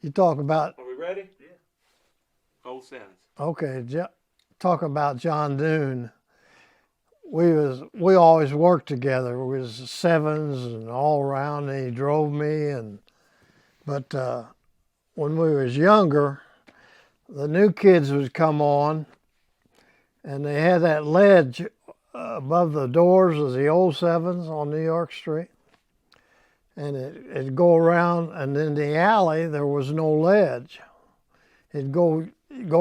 You talk about, Are we ready? Yeah. Old sevens. okay, talk about John Doon. We always worked together. We was sevens and all around, and he drove me. But when we was younger, the new kids would come on, and they had that ledge above the doors of the old sevens on New York Street. And it'd go around, and in the alley, there was no ledge. It'd go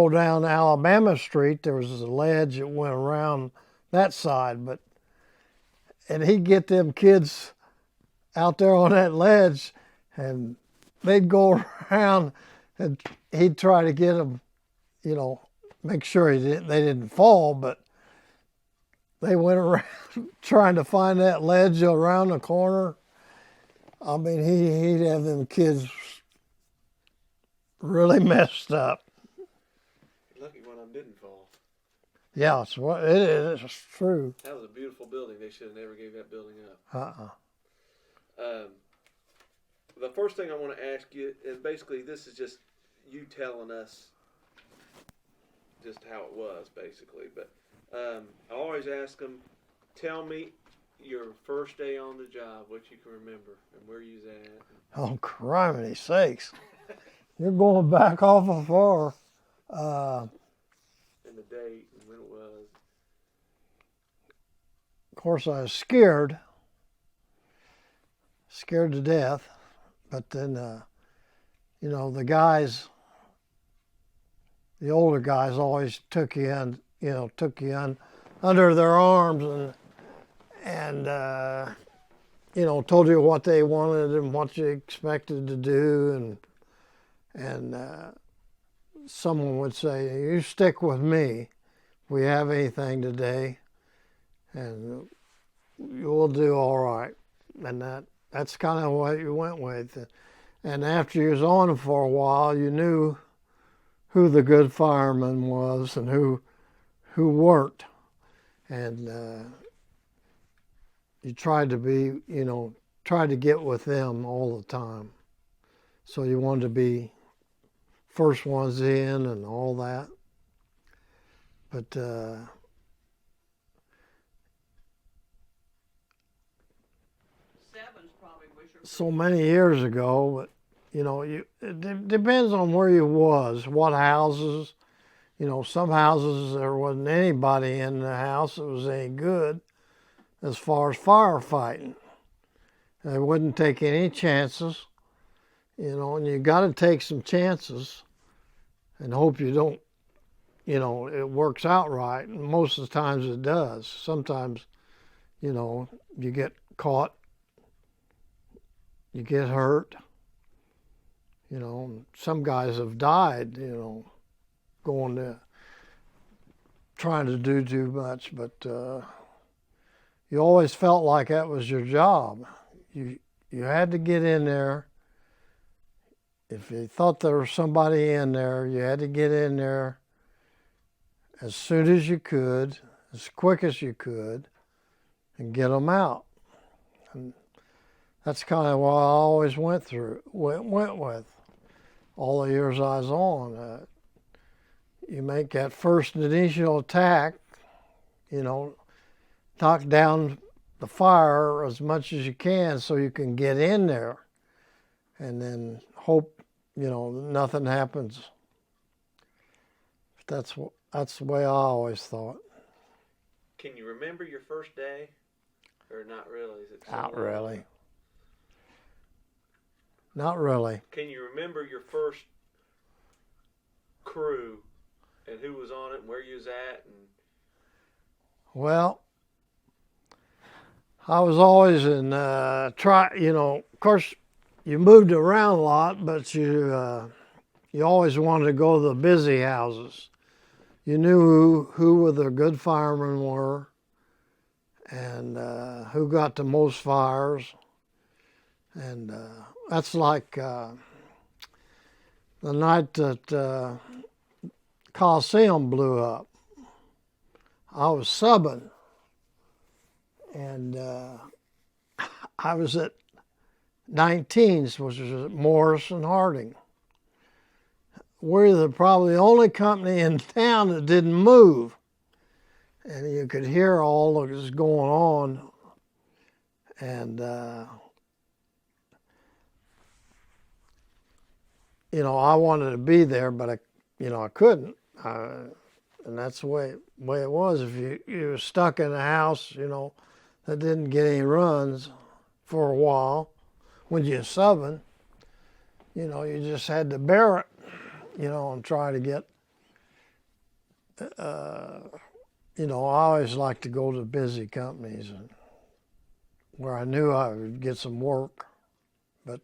down Alabama Street, there was a ledge that went around that side, and he'd get them kids out there on that ledge, and they'd go around, and he'd try to get them, make sure they didn't fall, but they went around trying to find that ledge around the corner. I mean, he'd have them kids really messed up. Lucky one of them didn't fall. Yeah, it's true. That was a beautiful building. They should have never gave that building up. The first thing I want to ask you is basically this is just you telling us just how it was, basically. But I always ask them, tell me your first day on the job, what you can remember, and where you was at. Oh, criminy sakes. You're going back awful far. And the date and when it was. Of course, I was scared to death. But then, the guys, the older guys always took you in under their arms and told you what they wanted and what you expected to do. And someone would say, you stick with me if we have anything today, and you'll do all right. And that's kind of what you went with. And after you was on for a while, you knew who the good fireman was and who weren't. And you tried to get with them all the time. So you wanted to be first ones in and all that. But so many years ago, but it depends on where you was, what houses. Some houses there wasn't anybody in the house that was any good as far as firefighting. They wouldn't take any chances, and you got to take some chances and hope you don't, it works out right. And most of the times it does. Sometimes, you get caught, you get hurt. Some guys have died, trying to do too much, but you always felt like that was your job. You had to get in there. If you thought there was somebody in there, you had to get in there as soon as you could, as quick as you could, and get them out. And that's kind of what I always went with all the years I was on. You make that first initial attack, knock down the fire as much as you can so you can get in there, and then hope, nothing happens. That's the way I always thought. Can you remember your first day, or not really? Is it Not really. Not really. Can you remember your first crew and who was on it and where you was at? Well, I was always in of course you moved around a lot, but you always wanted to go to the busy houses. You knew who the good firemen were and who got the most fires. And that's like the night that Coliseum blew up. I was subbing, and I was at 19s, which was at Morris and Harding. we're probably the only company in town that didn't move. And you could hear all that was going on. And, you know, I wanted to be there, but I couldn't. And that's the way it was. If you were stuck in a house, you know, that didn't get any runs for a while, when you're subbing, you know, you just had to bear it, you know, and try to get, you know, I always like to go to busy companies and where I knew I would get some work. But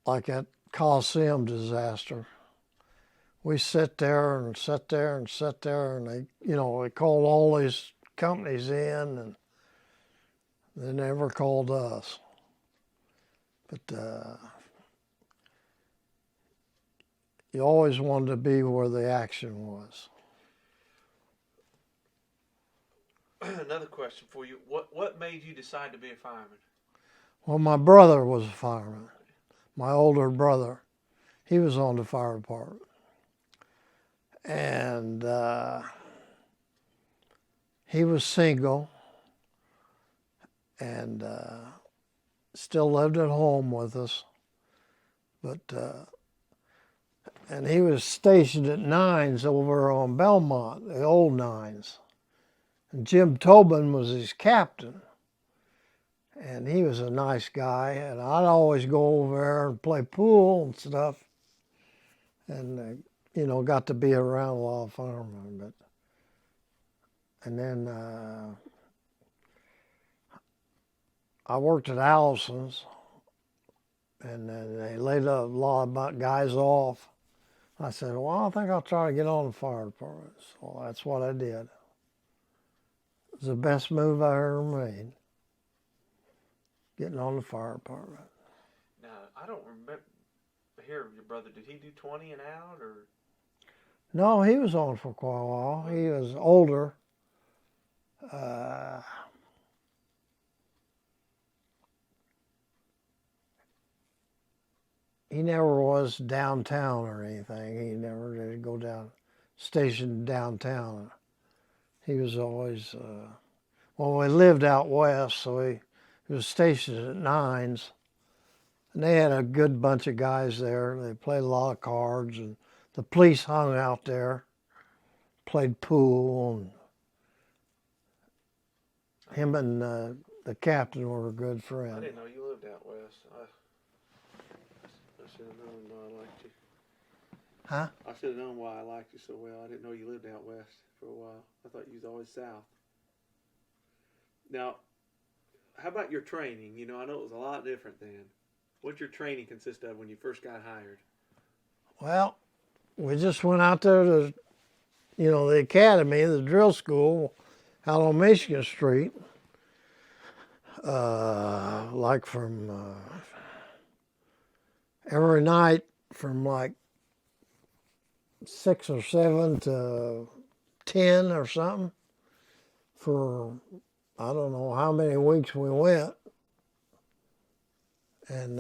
like that Coliseum disaster, we sit there and sit there and sit there, and they, you know, they called all these companies in, and they never called us. But you always wanted to be where the action was. Another question for you. What made you decide to be a fireman? Well, my brother was a fireman. My older brother, he was on the fire department. And he was single and still lived at home with us. But and he was stationed at Nines over on Belmont, the old Nines. And Jim Tobin was his captain. And he was a nice guy, and I'd always go over there and play pool and stuff. And you know, got to be around a lot of firemen. But and then I worked at Allison's, and then they laid a lot of guys off. I said, well, I think I'll try to get on the fire department. So that's what I did. It was the best move I ever made, getting on the fire department. Now, I don't remember here, your brother, did he do 20 and out, or? No, he was on for quite a while. He was older. He never was downtown or anything. He never did go down, stationed downtown. He was always, well, we lived out west, so he was stationed at Nines. And they had a good bunch of guys there. They played a lot of cards, and the police hung out there, played pool, and him and the captain were good friends. I didn't know you lived out west. I should have known why I liked you. Huh? I should have known why I liked you so well. I didn't know you lived out west for a while. I thought you was always south. Now, how about your training? You know, I know it was a lot different then. What'd your training consist of when you first got hired? Well, we just went out there to, you know, the academy, the drill school, out on Michigan Street. Like from every night from like 6 or 7 to 10 or something for I don't know how many weeks we went. And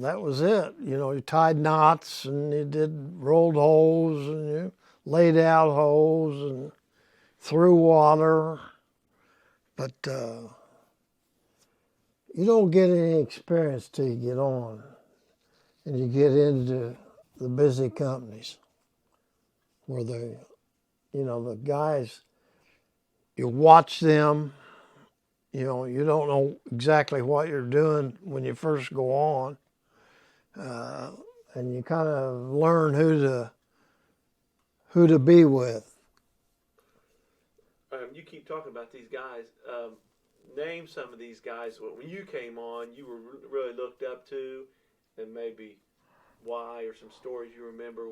that was it. You know, you tied knots and you did rolled holes and you laid out holes and threw water. But you don't get any experience till you get on and you get into the busy companies where they, you know, the guys, you watch them. You know, you don't know exactly what you're doing when you first go on, and you kind of learn who to be with. You keep talking about these guys. Name some of these guys. When you came on, you were really looked up to, and maybe why, or some stories you remember,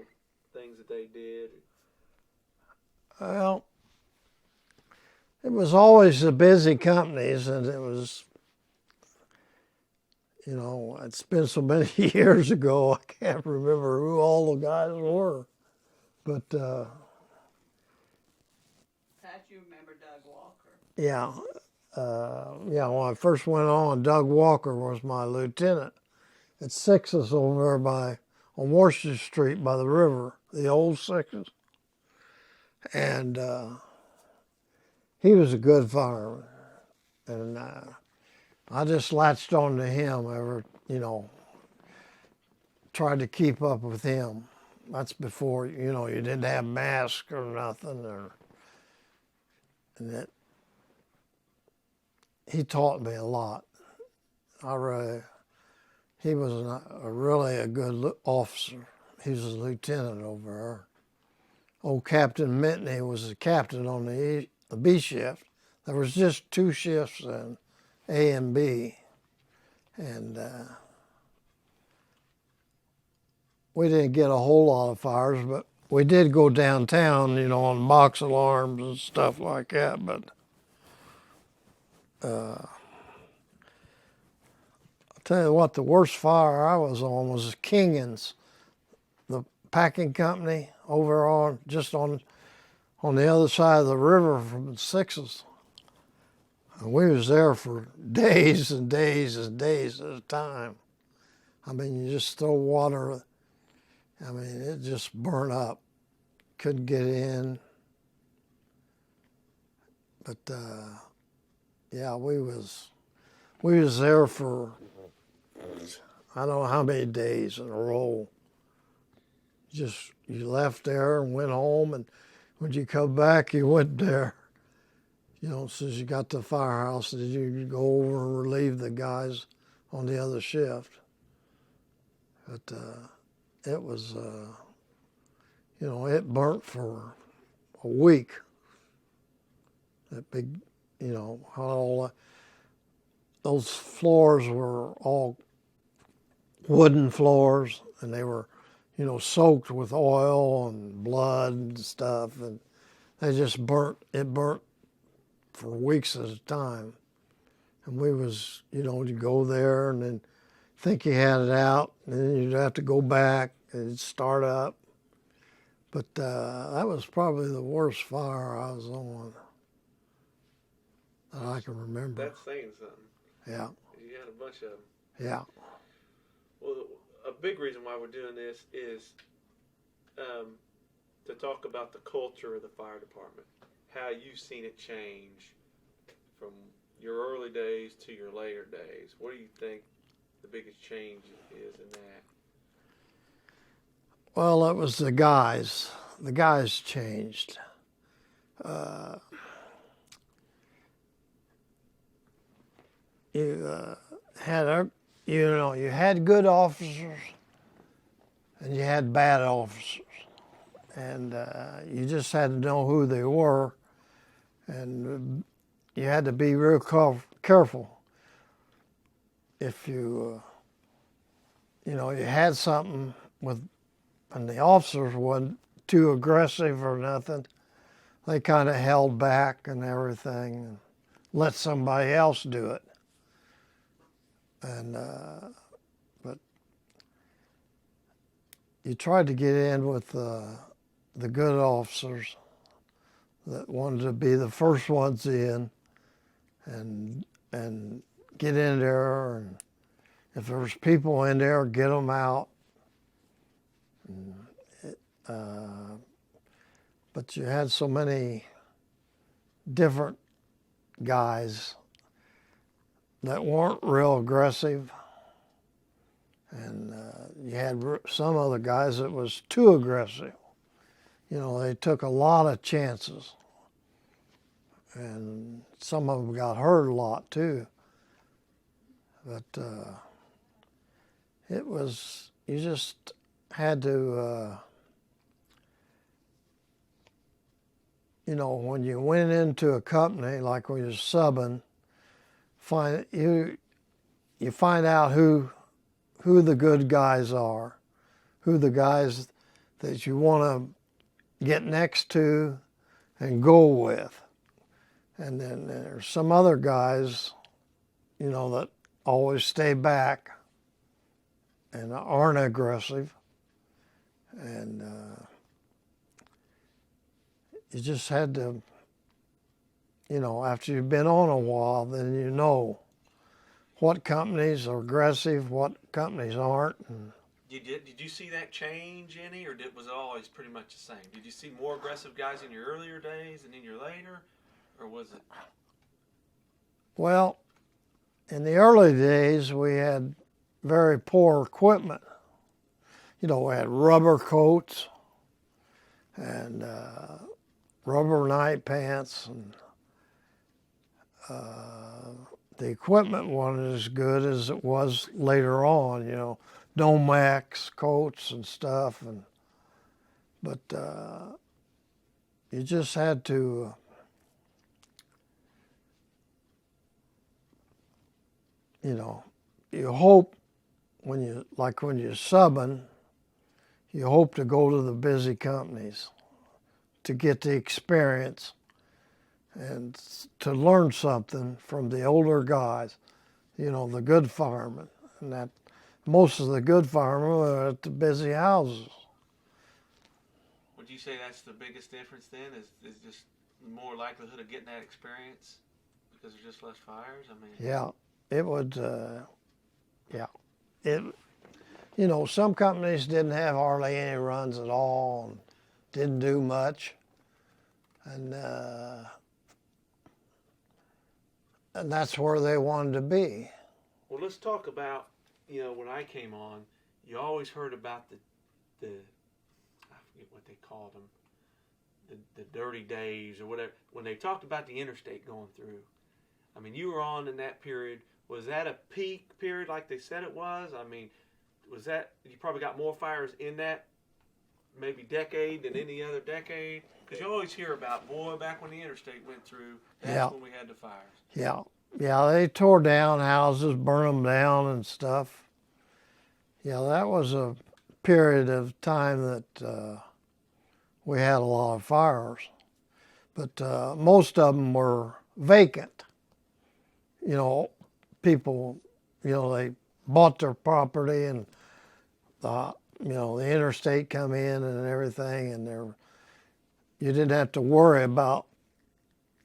things that they did. Well, it was always the busy companies, and it was, you know, it's been so many years ago, I can't remember who all the guys were. But, Pat, you remember Doug Walker? Yeah. Yeah, when I first went on, Doug Walker was my lieutenant at Sixes over there by on Washington Street by the river, the old Sixes. And he was a good fireman. And I just latched on to him ever, tried to keep up with him. That's before, you didn't have masks or nothing. And he taught me a lot. He was really a good officer. He was a lieutenant over there. Old Captain Mitney was the captain on the B shift. There was just 2 shifts then, A and B. And we didn't get a whole lot of fires, but we did go downtown, on box alarms and stuff like that. But I'll tell you what, the worst fire I was on was Kingan's, the packing company over on the other side of the river from the Sixes. And we was there for days and days and days at a time. I mean, you just throw water. I mean, it just burned up. Couldn't get in. But yeah, we was there for I don't know how many days in a row. Just you left there and went home, and when you come back, you went there. As soon as you got to the firehouse, then you go over and relieve the guys on the other shift. But it was, it burnt for a week. That big, how those floors were all wooden floors, and they were, soaked with oil and blood and stuff, and they just burnt. It burnt for weeks at a time. And we was, you'd go there and then think you had it out, and then you'd have to go back and it'd start up. But that was probably the worst fire I was on that I can remember. That's saying something. Yeah. You had a bunch of them. Yeah. Well, a big reason why we're doing this is to talk about the culture of the fire department. How you've seen it change from your early days to your later days. What do you think the biggest change is in that? Well, it was the guys. The guys changed. You had good officers and you had bad officers, and you just had to know who they were, and you had to be real careful. If you had something and the officers wasn't too aggressive or nothing, they kind of held back and everything and let somebody else do it. And but you tried to get in with the good officers that wanted to be the first ones in, and get in there, and if there was people in there, get them out. But you had so many different guys that weren't real aggressive, and you had some other guys that was too aggressive. They took a lot of chances, and some of them got hurt a lot too. But it was, you just had to, when you went into a company, like when you're subbing, you find out who the good guys are, who the guys that you want to get next to and go with. And then there's some other guys, that always stay back and aren't aggressive. And you just had to, after you've been on a while, then you know what companies are aggressive, what companies aren't. And Did you see that change any, or was it always pretty much the same? Did you see more aggressive guys in your earlier days than in your later, or was it? Well, in the early days, we had very poor equipment. We had rubber coats and rubber night pants, and the equipment wasn't as good as it was later on. Nomex coats and stuff, but you just had to. You hope when you're subbing, you hope to go to the busy companies to get the experience and to learn something from the older guys, the good firemen. And that most of the good firemen are at the busy houses. Would you say that's the biggest difference then? Is just more likelihood of getting that experience because there's just less fires? I mean. Yeah, it would. Some companies didn't have hardly any runs at all, and didn't do much, and that's where they wanted to be. Well, let's talk about, when I came on, you always heard about the I forget what they called them, the dirty days or whatever, when they talked about the interstate going through. I mean, you were on in that period. Was that a peak period like they said it was? I mean, was that, you probably got more fires in that maybe decade than any other decade? Because you always hear about, boy, back when the interstate went through, that's when we had the fires. Yeah, they tore down houses, burned them down and stuff. Yeah, that was a period of time that we had a lot of fires. But most of them were vacant. People, they bought their property and the interstate come in and everything, and you didn't have to worry about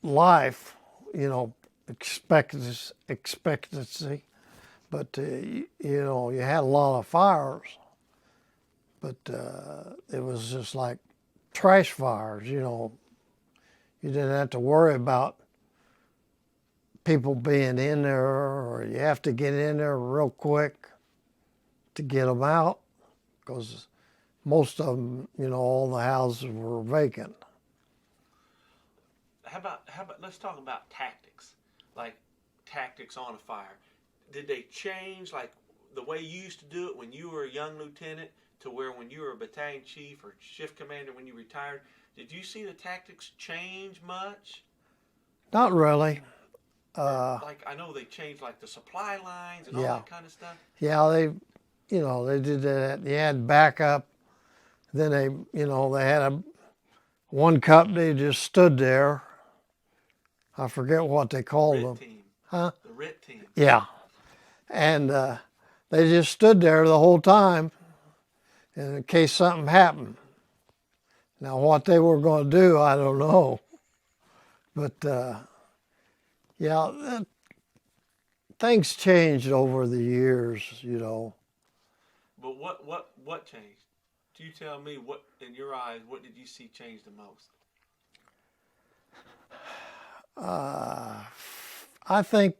life, expectancy, but you had a lot of fires, but it was just like trash fires. You didn't have to worry about people being in there, or you have to get in there real quick to get them out, because most of them, all the houses were vacant. How about let's talk about tactics, like tactics on a fire. Did they change, like the way you used to do it when you were a young lieutenant to where when you were a battalion chief or shift commander when you retired? Did you see the tactics change much? Not really. Like, I know they changed like the supply lines and all that kind of stuff. Yeah, they did that. They had backup. Then they had one company just stood there. I forget what they called them. Team. Huh? The RIT team. Yeah. And they just stood there the whole time in case something happened. Now, what they were going to do, I don't know. But, things changed over the years, But what changed? You tell me, what, in your eyes, what did you see change the most? I think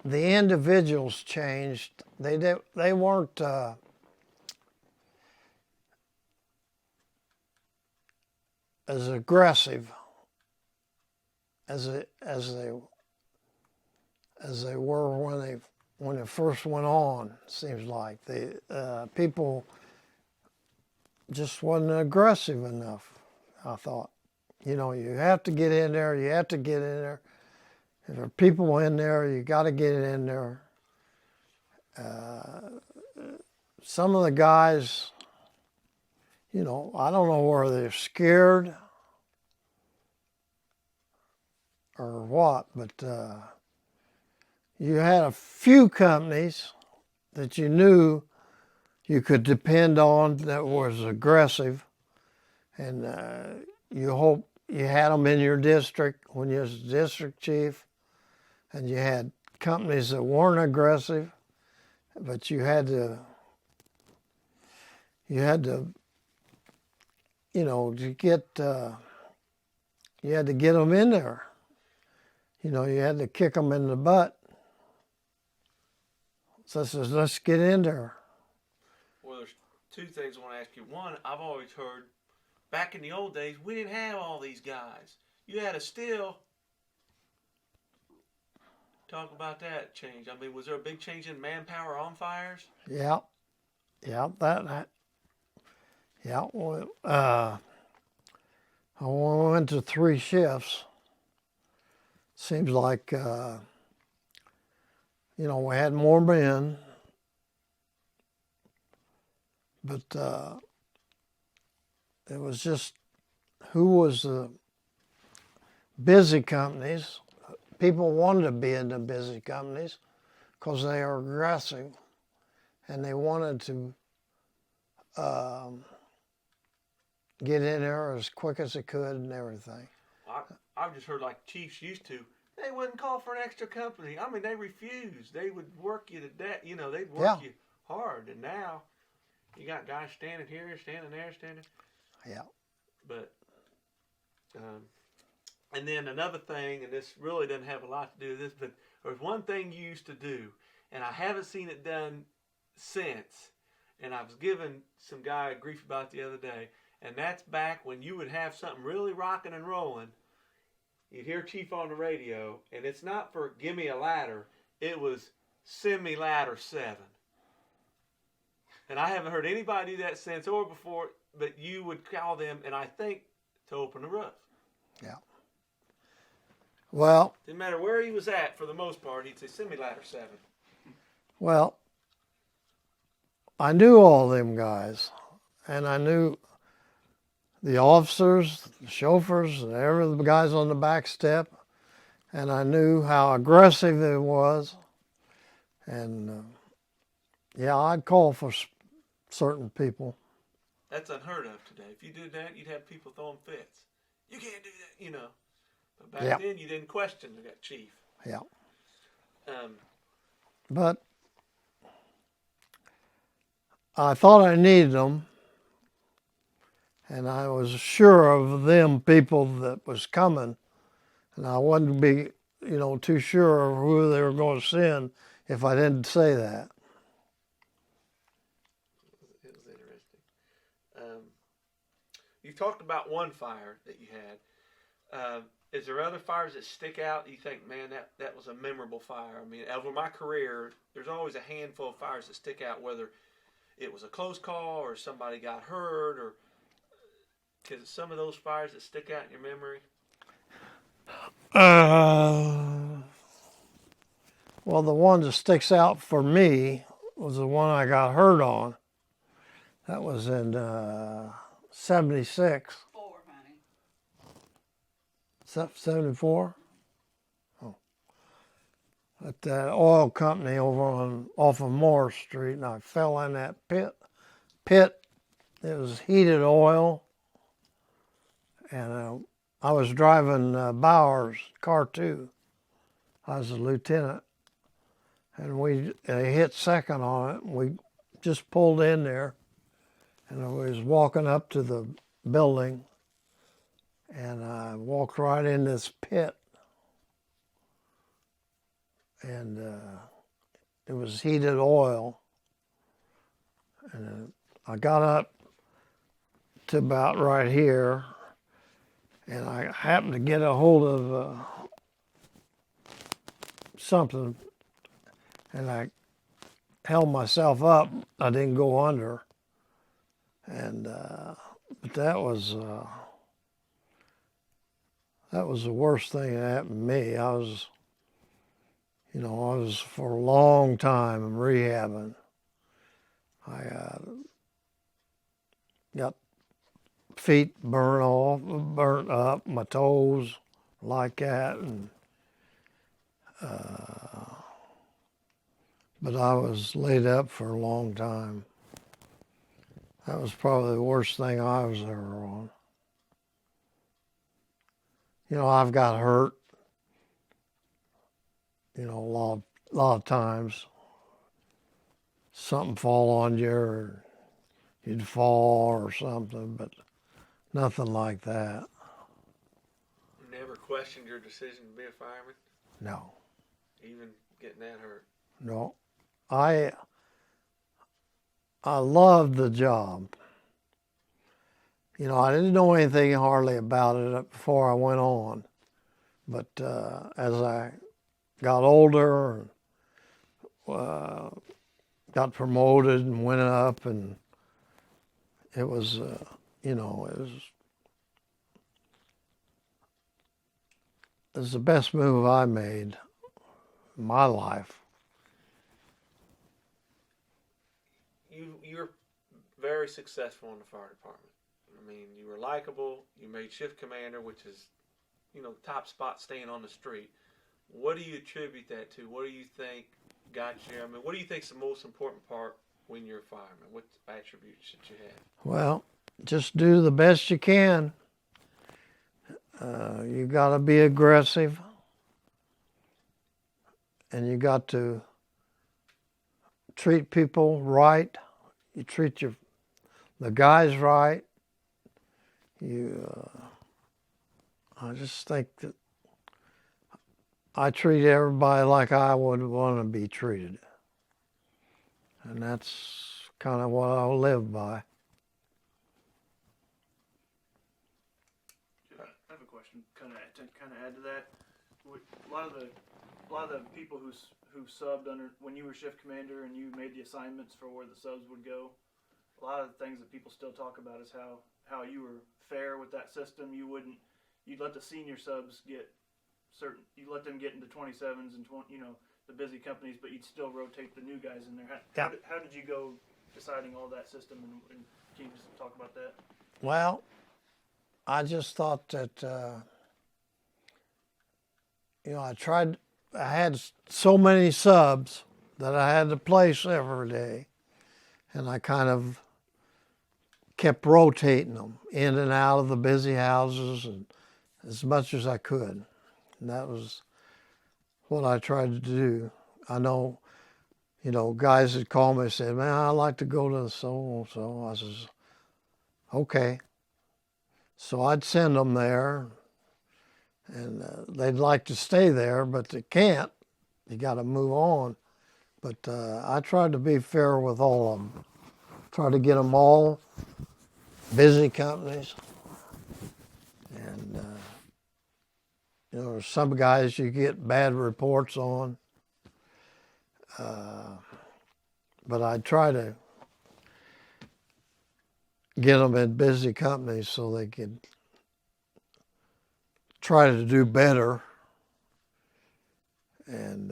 the individuals changed. They weren't as aggressive as they were when it first went on. Seems like people just wasn't aggressive enough. I thought, you have to get in there. You have to get in there. If there are people in there, you got to get in there. Some of the guys, I don't know whether they're scared or what, but you had a few companies that you knew you could depend on that was aggressive, and you hope you had them in your district when you was district chief, and you had companies that weren't aggressive, but you had to, you know, to get, you had to get them in there. You know, you had to kick them in the butt. So I says, let's get in there. Well, there's two things I want to ask you. One, I've always heard back in the old days, we didn't have all these guys. You had to still talk about that change. I mean, was there a big change in manpower on fires? Yeah, yeah, yeah. Well, I went to 3 shifts. Seems like, you know, we had more men, but it was just who was the busy companies. People wanted to be in the busy companies because they are aggressive and they wanted to get in there as quick as they could and everything. I've just heard like chiefs used to. They wouldn't call for an extra company. I mean, they refused. They would work you to death. You know, they'd work you hard. And now you got guys standing here, standing there, standing. Yeah. But, and then another thing, and this really doesn't have a lot to do with this, but there's one thing you used to do, and I haven't seen it done since. And I was giving some guy grief about it the other day. And that's back when you would have something really rocking and rolling. You'd hear Chief on the radio, and it's not for give me a ladder. It was send me ladder 7. And I haven't heard anybody do that since or before, but you would call them, and I think, to open the roof. Yeah. Well. Didn't matter where he was at for the most part, he'd say, send me ladder 7. Well, I knew all them guys, and I knew the officers, the chauffeurs, and every the guys on the back step, and I knew how aggressive it was. And yeah, I'd call for certain people. That's unheard of today. If you did that, you'd have people throwing fits. You can't do that, you know. But back then, you didn't question that chief. Yeah. But I thought I needed them. And I was sure of them people that was coming, and I wouldn't be, you know, too sure of who they were going to send if I didn't say that. It was interesting. You talked about one fire that you had. Is there other fires that stick out? You think, man, that was a memorable fire? I mean, over my career, there's always a handful of fires that stick out, whether it was a close call or somebody got hurt or. Because some of those fires that stick out in your memory? Well, the one that sticks out for me was the one I got hurt on. That was in 76. 4, honey. 74? Oh. At that oil company over off of Moore Street, and I fell in that pit. It was heated oil. And I was driving Bauer's car too. I was a lieutenant, and we hit second on it. And we just pulled in there, and I was walking up to the building, and I walked right in this pit, and it was heated oil, and I got up to about right here. And I happened to get a hold of something, and I held myself up. I didn't go under, and but that was the worst thing that happened to me. I was for a long time rehabbing. I got feet burnt up, my toes like that, and but I was laid up for a long time. That was probably the worst thing I was ever on. You know, I've got hurt, you know, a lot of a lot of times something fall on you or you'd fall or something, but nothing like that. Never questioned your decision to be a fireman, No, even getting that hurt. no. I loved the job. You know, I didn't know anything hardly about it before I went on, but as I got older and got promoted and went up, and it was, you know, it was the best move I made in my life. You're very successful in the fire department. I mean, you were likable. You made shift commander, which is, you know, top spot staying on the street. What do you attribute that to? What do you think got you? I mean, what do you think is the most important part when you're a fireman? What attributes should you have? Well, just do the best you can. You got to be aggressive, and you got to treat people right. You treat the guys right. I just think that I treat everybody like I would want to be treated, and that's kind of what I live by. I have a question, kind of add to that. A lot of the people who subbed under when you were shift commander and you made the assignments for where the subs would go. A lot of the things that people still talk about is how you were fair with that system. You'd let the senior subs you let them get into 27s and the busy companies, but you'd still rotate the new guys in there. How did you go deciding all that system, and can you just talk about that? Well, I just thought that, I had so many subs that I had to place every day, and I kind of kept rotating them in and out of the busy houses and as much as I could. And that was what I tried to do. I know, guys would call me and say, man, I'd like to go to so-and-so. I says, okay. So I'd send them there, and they'd like to stay there, but they can't. You got to move on. But I tried to be fair with all of them. Try to get them all busy companies. And, some guys you get bad reports on. But I try to get them in busy companies so they could try to do better. And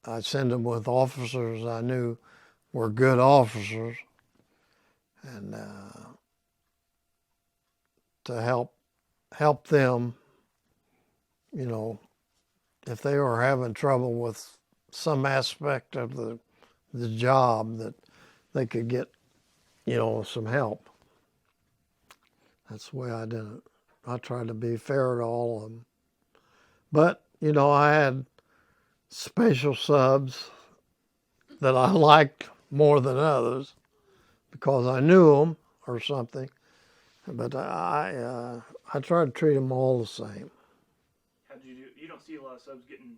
I send them with officers I knew were good officers, and to help them, if they were having trouble with some aspect of the job, that they could get, some help. That's the way I did it. I tried to be fair to all of them. But, I had special subs that I liked more than others because I knew them or something. But I tried to treat them all the same. How did you do? You don't see a lot of subs getting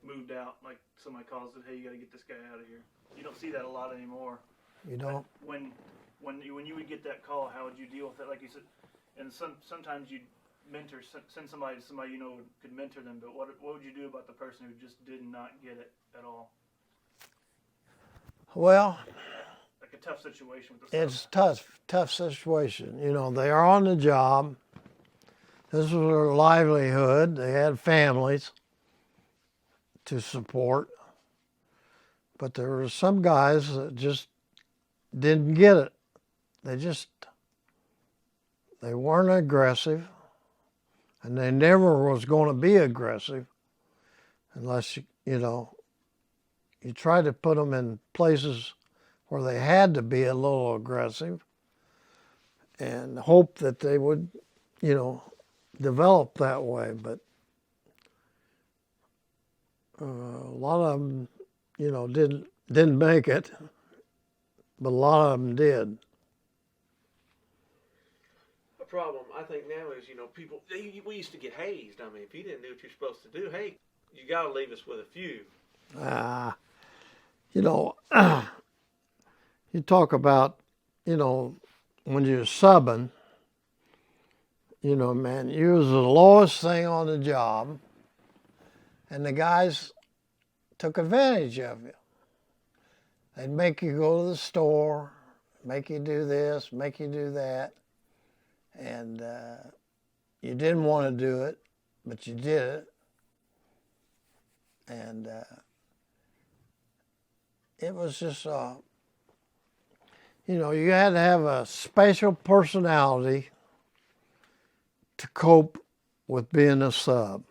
moved out. Like somebody calls it, hey, you got to get this guy out of here. You don't see that a lot anymore. You don't. When you would get that call, how would you deal with it? Like you said, and sometimes you'd send somebody to somebody could mentor them. But what would you do about the person who just did not get it at all? Well, like a tough situation with the it's tough situation. They are on the job. This was their livelihood. They had families to support. But there were some guys that just didn't get it. They weren't aggressive, and they never was going to be aggressive unless you try to put them in places where they had to be a little aggressive and hope that they would, develop that way. But A lot of them, didn't make it, but a lot of them did. The problem I think now is, people, we used to get hazed. I mean, if you didn't do what you're supposed to do, hey, you got to leave us with a few. You talk about, when you're subbing, man, you was the lowest thing on the job, and the guys took advantage of you. They'd make you go to the store, make you do this, make you do that, and you didn't want to do it, but you did it, and it was just, you had to have a special personality to cope with being a sub.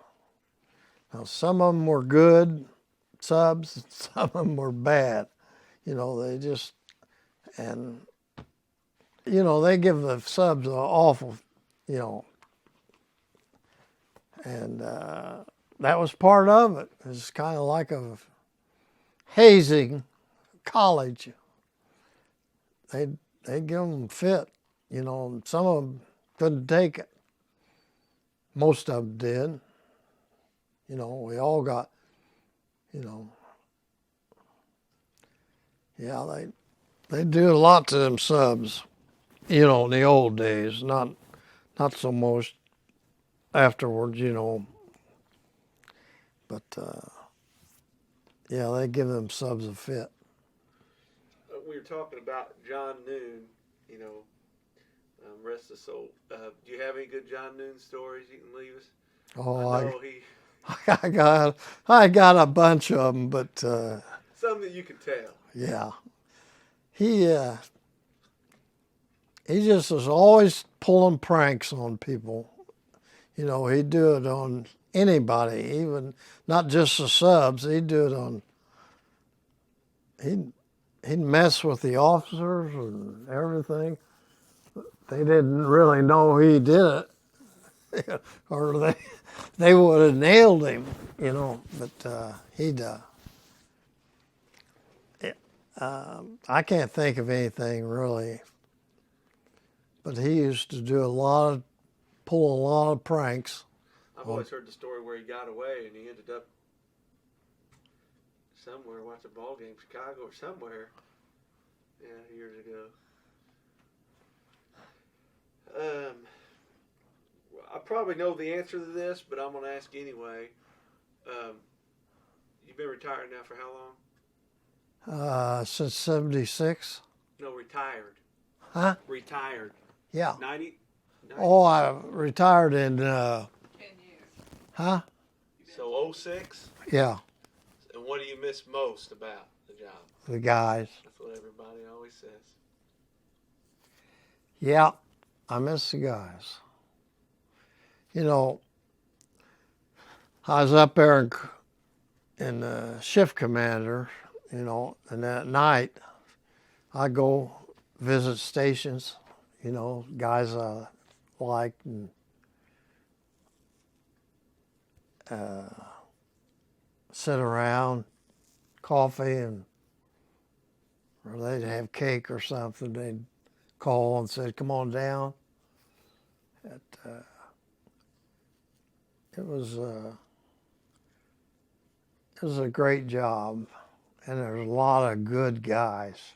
Now, some of them were good subs, some of them were bad. They just, and, they give the subs an awful, and that was part of it. It's kind of like a hazing college. They'd give them fit, and some of them couldn't take it. Most of them did. We all got, yeah, they do a lot to them subs, in the old days, not so much afterwards, but yeah, they give them subs a fit. We were talking about John Noon, rest his soul. Do you have any good John Noon stories you can leave us? Oh, I know I got a bunch of them, but some that you can tell. yeah, he just was always pulling pranks on people. He'd do it on anybody, even not just the subs. He'd do it on. He'd mess with the officers and everything. They didn't really know he did it, or they would have nailed him, But he'd. I can't think of anything really, but he used to pull a lot of pranks. I've always heard the story where he got away and he ended up somewhere watching a ball game, Chicago or somewhere. Yeah, years ago. I probably know the answer to this, but I'm going to ask anyway. You've been retired now for how long? Since '76. No, retired. Huh? Retired. Yeah. 90? Oh, I retired in. 10 years. Huh? So 06? Yeah. And what do you miss most about the job? The guys. That's what everybody always says. Yeah, I miss the guys. I was up there in the shift commander, and at night I go visit stations, guys I liked, and sit around, coffee, or they'd have cake or something. They'd call and said, "Come on down." It was a great job, and there's a lot of good guys.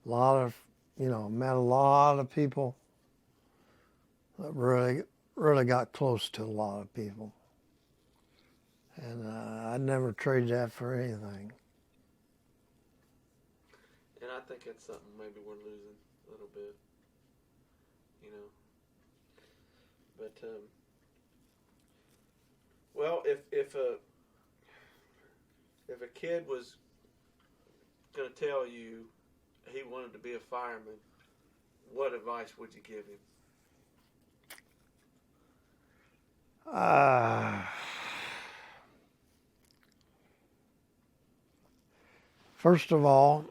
A lot of, met a lot of people that really got close to a lot of people. And I'd never trade that for anything. And I think that's something maybe we're losing a little bit, But well, if a kid was going to tell you he wanted to be a fireman, what advice would you give him? First of all,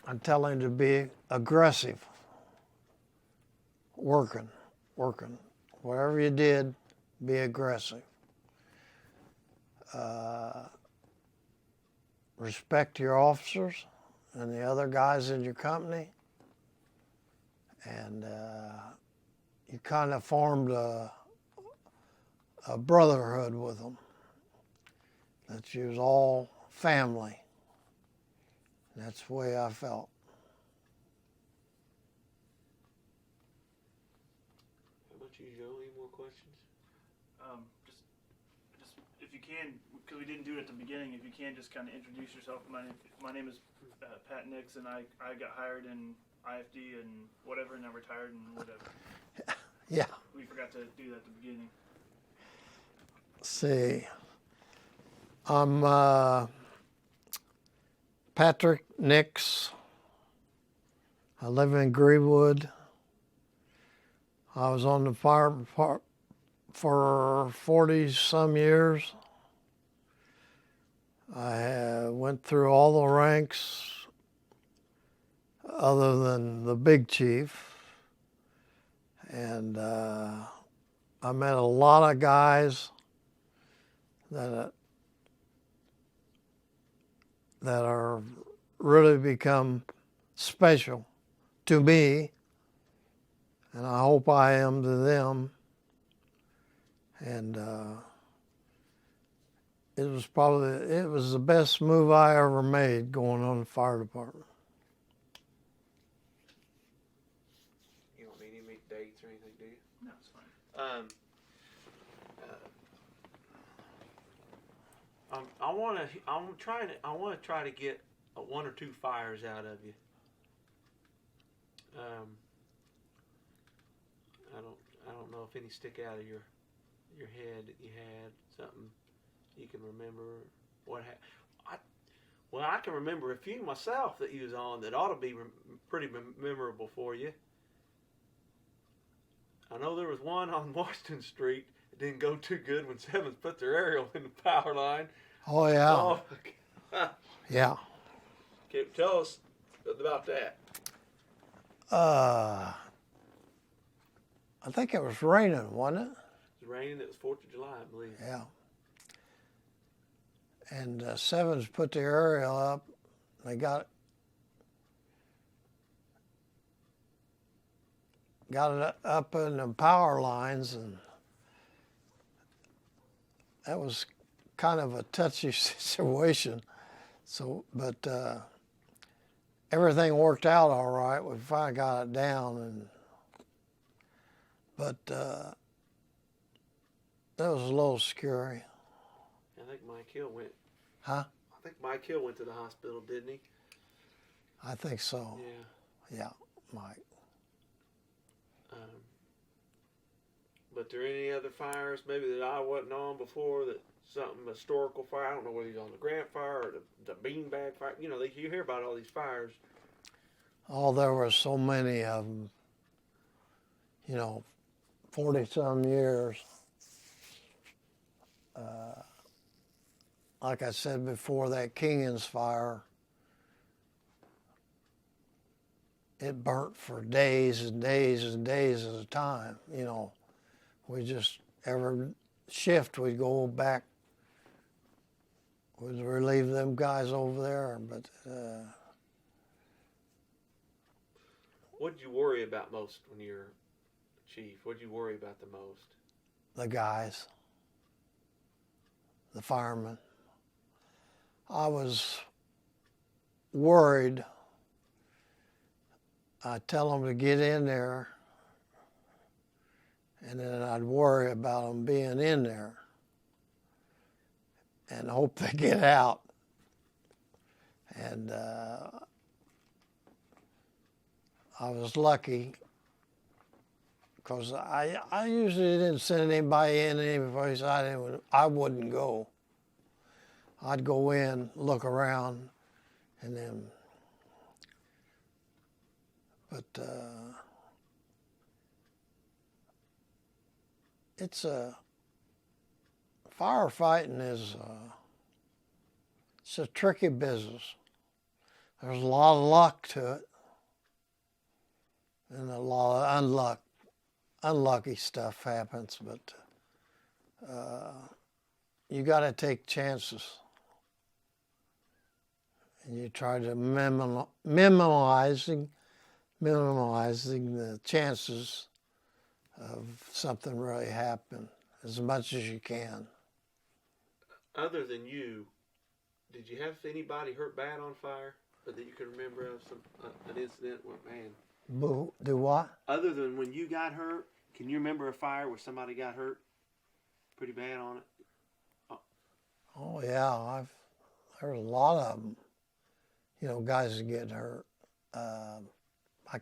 I'm telling him to be aggressive, working. Whatever you did, be aggressive. respect your officers and the other guys in your company, and you kind of formed a brotherhood with them, that you was all family. That's the way I felt. How about you, Joe? Any more questions? Just if you can, because we didn't do it at the beginning, if you can just kind of introduce yourself. My name is Pat Nix, and I got hired in IFD and whatever, and I retired and whatever. Yeah. We forgot to do that at the beginning. See, I'm Patrick Nix. I live in Greenwood. I was on the fire department for 40-some years. I went through all the ranks other than the big chief. And I met a lot of guys that are really become special to me, and I hope I am to them. And it was the best move I ever made going on the fire department. You don't need any dates or anything, do you? No, it's fine. I want to try to get one or two fires out of you. I don't know if any stick out of your head that you had something you can remember. I can remember a few myself that you was on that ought to be pretty memorable for you. I know there was one on Washington Street that didn't go too good when Sevens put their aerial in the power line. Oh, yeah. Oh, Yeah. tell us about that. I think it was raining, wasn't it? It was raining. It was 4th of July, I believe. Yeah. And Sevens put the aerial up. They got it up in the power lines, and that was kind of a touchy situation. So, but everything worked out all right. We finally got it down, but that was a little scary. I think Mike Hill went. Huh? I think Mike Hill went to the hospital, didn't he? I think so. Yeah. Yeah, Mike. But there any other fires maybe that I wasn't on before, that something historical fire? I don't know whether he's on the Grant fire or the Beanbag fire. You know, you hear about all these fires. Oh, there were so many of them. 40-some years. Like I said before, that Kingans fire, it burnt for days and days and days at a time. We just, every shift we'd go back, we'd relieve them guys over there. But what did you worry about most when you're chief? What did you worry about the most? the guys, the firemen. I was worried. I'd tell them to get in there, and then I'd worry about them being in there and hope they get out. And I was lucky, because I usually didn't send anybody in any place I wouldn't go. I'd go in, look around, and then, but it's firefighting is it's a tricky business. There's a lot of luck to it, and a lot of unlucky stuff happens, but you got to take chances. and you try to minimizing the chances of something really happening as much as you can. Other than you, did you have anybody hurt bad on fire, or that you can remember of an incident where, man? Do what? Other than when you got hurt, can you remember a fire where somebody got hurt pretty bad on it? Oh yeah, there's a lot of them. You know, guys that get hurt. I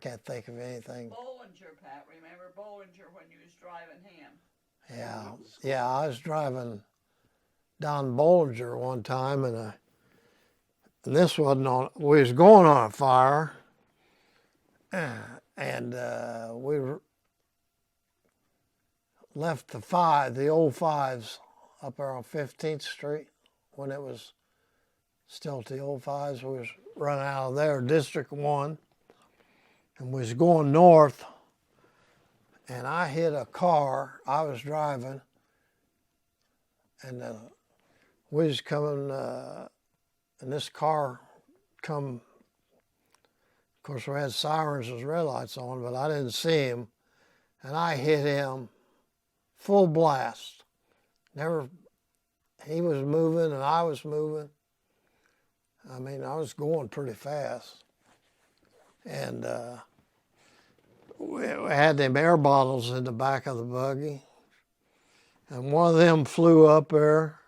can't think of anything. Bollinger, Pat. Remember Bollinger when you was driving him? Yeah, I was driving down Bollinger one time, and this wasn't on. We was going on a fire, and we left the old fives up there on 15th Street when it was still the old fives. We was running out of there, District 1, and we was going north, and I hit a car. I was driving, and we was coming, and this car come. Of course, we had sirens and red lights on, but I didn't see him, and I hit him full blast. He was moving and I was moving. I mean, I was going pretty fast, and we had them air bottles in the back of the buggy, and one of them flew up there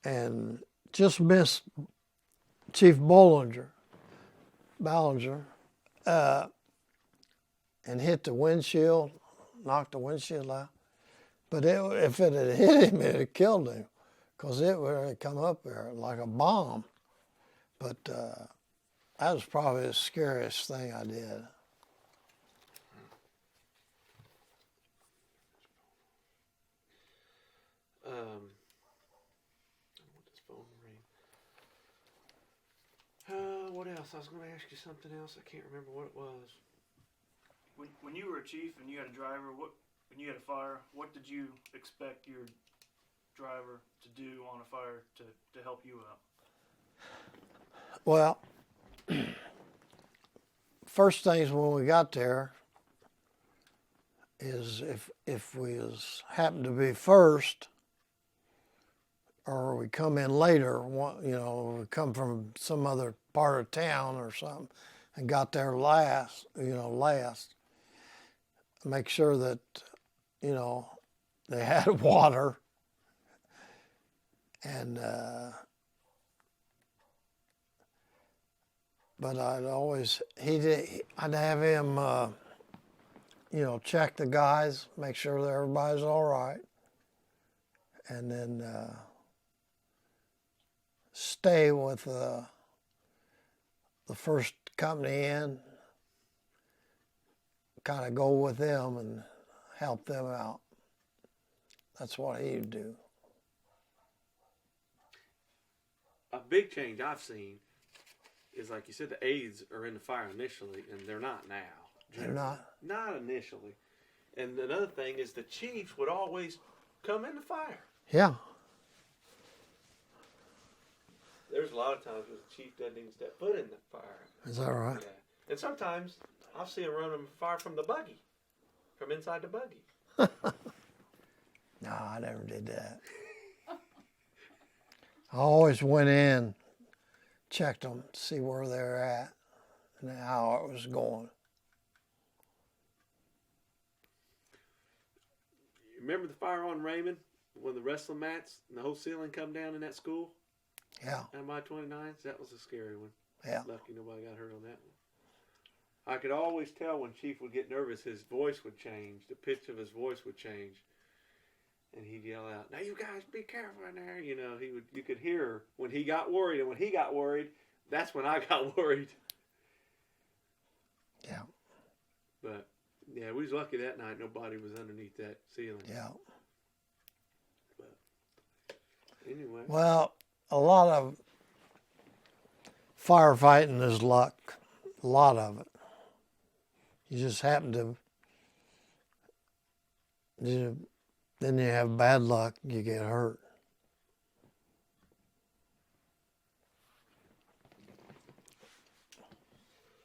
and just missed Chief Ballinger, and hit the windshield, knocked the windshield out. But if it had hit him, it had killed him, because it would have come up there like a bomb. But that was probably the scariest thing I did. What else? I was going to ask you something else. I can't remember what it was. When you were a chief and you had a driver, when you had a fire, what did you expect your driver to do on a fire to help you out? Well, first things when we got there is if we happened to be first, or we come in later, we come from some other part of town or something, and got there last, make sure that, they had water, and, but I'd have him, check the guys, make sure that everybody's all right, and then stay with the first company in, kind of go with them and help them out. That's what he'd do. A big change I've seen is, like you said, the aides are in the fire initially, and they're not now. They're not? Not initially. And another thing is the chief would always come in the fire. Yeah. There's a lot of times where the chief doesn't even step foot in the fire. Is that right? Yeah. And sometimes I'll see him running fire from the buggy, from inside the buggy. No, I never did that. I always went in, checked them, see where they're at, and how it was going. You remember the fire on Raymond when the wrestling mats and the whole ceiling come down in that school? Yeah. On my 29s? That was a scary one. Yeah. Lucky nobody got hurt on that one. I could always tell when Chief would get nervous, his voice would change. The pitch of his voice would change. And he'd yell out, "Now you guys be careful in there." You could hear when he got worried. And when he got worried, that's when I got worried. Yeah. But, yeah, we was lucky that night nobody was underneath that ceiling. Yeah. But, anyway. Well, a lot of firefighting is luck. A lot of it. You just happen to, then you have bad luck, you get hurt.